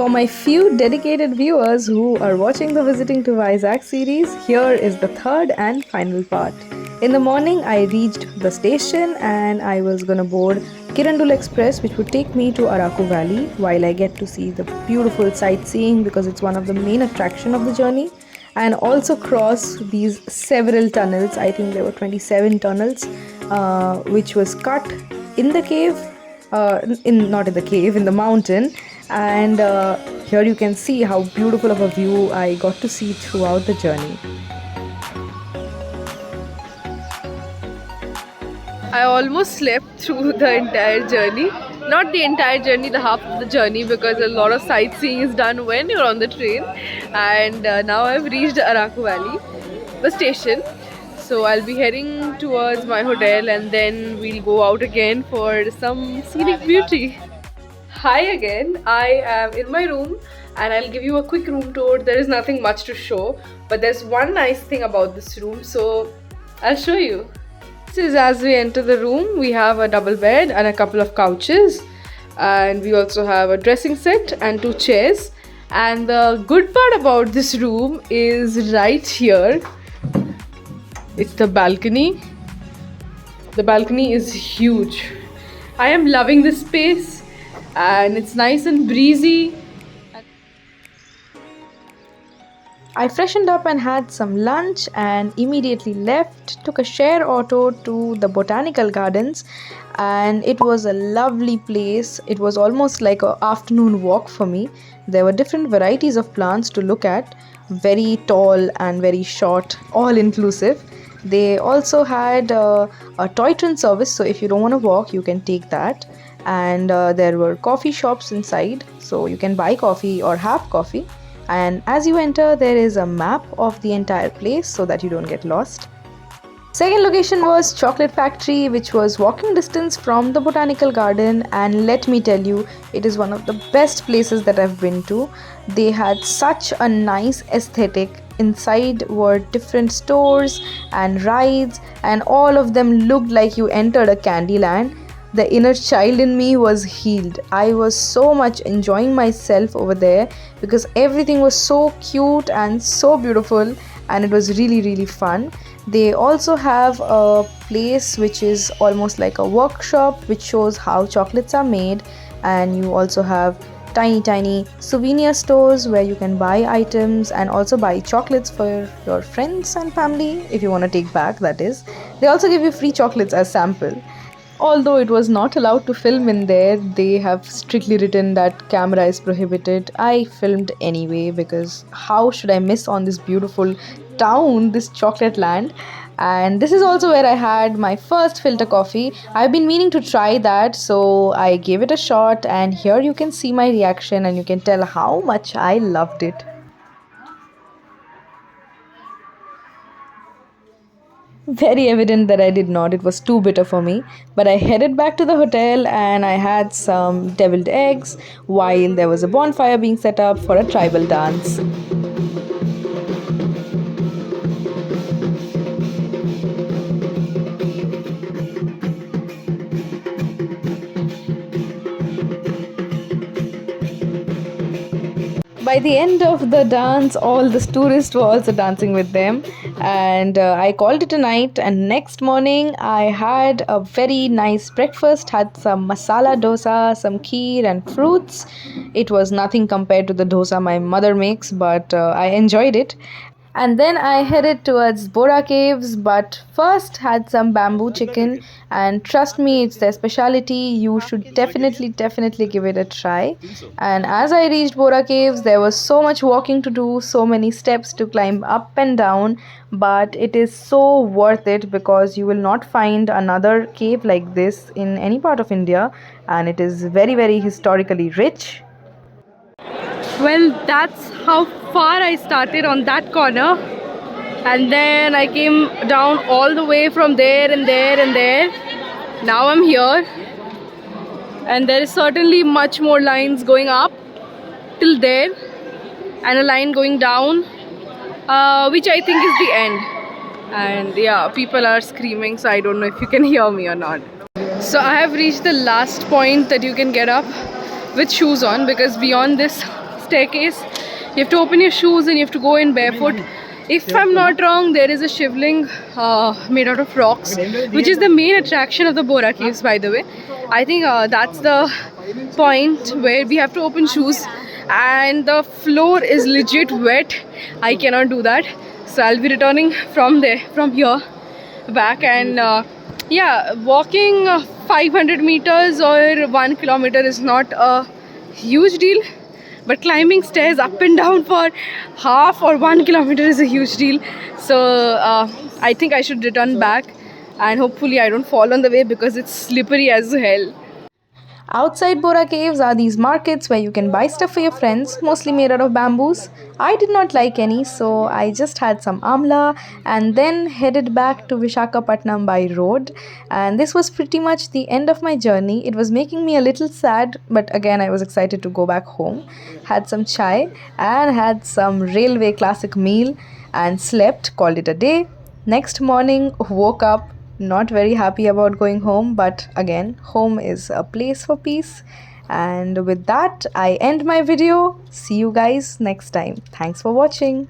For my few dedicated viewers who are watching the Visiting to Vizag series, here is the third and final part. In the morning, I reached the station and I was gonna board Kirandul Express, which would take me to Araku Valley while I get to see the beautiful sightseeing because it's one of the main attraction of the journey, and also cross these several tunnels. I think there were 27 tunnels, which was cut in the cave, not in the cave, in the mountain. And here you can see how beautiful of a view I got to see throughout the journey. I almost slept through the entire journey. Not the entire journey, the half of the journey, because a lot of sightseeing is done when you're on the train. And now I've reached Araku Valley, the station. So I'll be heading towards my hotel and then we'll go out again for some scenic beauty. Hi again, I am in my room and I'll give you a quick room tour. There is nothing much to show, but there's one nice thing about this room, so I'll show you. This is as we enter the room. We have a double bed and a couple of couches, and we also have a dressing set and 2 chairs. And the good part about this room is right here. It's the balcony. The balcony is huge. I am loving this space and it's nice and breezy. I freshened up and had some lunch and immediately left, took a share auto to the botanical gardens, and it was a lovely place. It was almost like an afternoon walk for me. There were different varieties of plants to look at, very tall and very short, all inclusive. They also had a toy train service, so if you don't want to walk, you can take that. And there were coffee shops inside, so you can buy coffee or have coffee. And as you enter, there is a map of the entire place so that you don't get lost. Second location was Chocolate Factory, which was walking distance from the botanical garden, and let me tell you, it is one of the best places that I've been to. They had such a nice aesthetic. Inside were different stores and rides, and all of them looked like you entered a candy land. The inner child in me was healed. I was so much enjoying myself over there because everything was so cute and so beautiful, and it was really fun. They also have a place which is almost like a workshop which shows how chocolates are made, and you also have tiny souvenir stores where you can buy items and also buy chocolates for your friends and family if you want to take back, that is. They also give you free chocolates as sample. Although it was not allowed to film in there, they have strictly written that camera is prohibited. I filmed anyway because how should I miss on this beautiful town, this chocolate land? And this is also where I had my first filter coffee. I've been meaning to try that, so I gave it a shot, and here you can see my reaction and you can tell how much I loved it. Very evident that I did not. It was too bitter for me. But I headed back to the hotel and I had some deviled eggs while there was a bonfire being set up for a tribal dance. By the end of the dance, all the tourists were also dancing with them, and I called it a night. And next morning I had a very nice breakfast, had some masala dosa, some kheer and fruits. It was nothing compared to the dosa my mother makes, but I enjoyed it. And then I headed towards Bora Caves, but first had some bamboo chicken, and trust me, it's their specialty. You should definitely give it a try. And as I reached Bora Caves, there was so much walking to do, so many steps to climb up and down, but it is so worth it because you will not find another cave like this in any part of India, and it is very historically rich. Well, that's how far I started on that corner, and then I came down all the way from there and there and there. Now I'm here, and there is certainly much more lines going up till there and a line going down, which I think is the end. And yeah, people are screaming, so I don't know if you can hear me or not. So I have reached the last point that you can get up with shoes on, because beyond this staircase. You have to open your shoes and you have to go in barefoot. If I'm not wrong, there is a shivling made out of rocks, which is the main attraction of the Bora Caves, by the way. I think that's the point where we have to open shoes, and the floor is legit wet. I cannot do that, so I'll be returning from here back. And yeah, walking 500 meters or 1 kilometer is not a huge deal, but climbing stairs up and down for half or 1 kilometer is a huge deal. So I think I should return back, and hopefully I don't fall on the way because it's slippery as hell. Outside Bora Caves are these markets where you can buy stuff for your friends, mostly made out of bamboos. I did not like any, so I just had some amla and then headed back to Vishakhapatnam by road. And this was pretty much the end of my journey. It was making me a little sad, but again I was excited to go back home. Had some chai and had some railway classic meal and slept, called it a day. Next morning, woke up not very happy about going home, but again, home is a place for peace. And with that, I end my video. See you guys next time. Thanks for watching.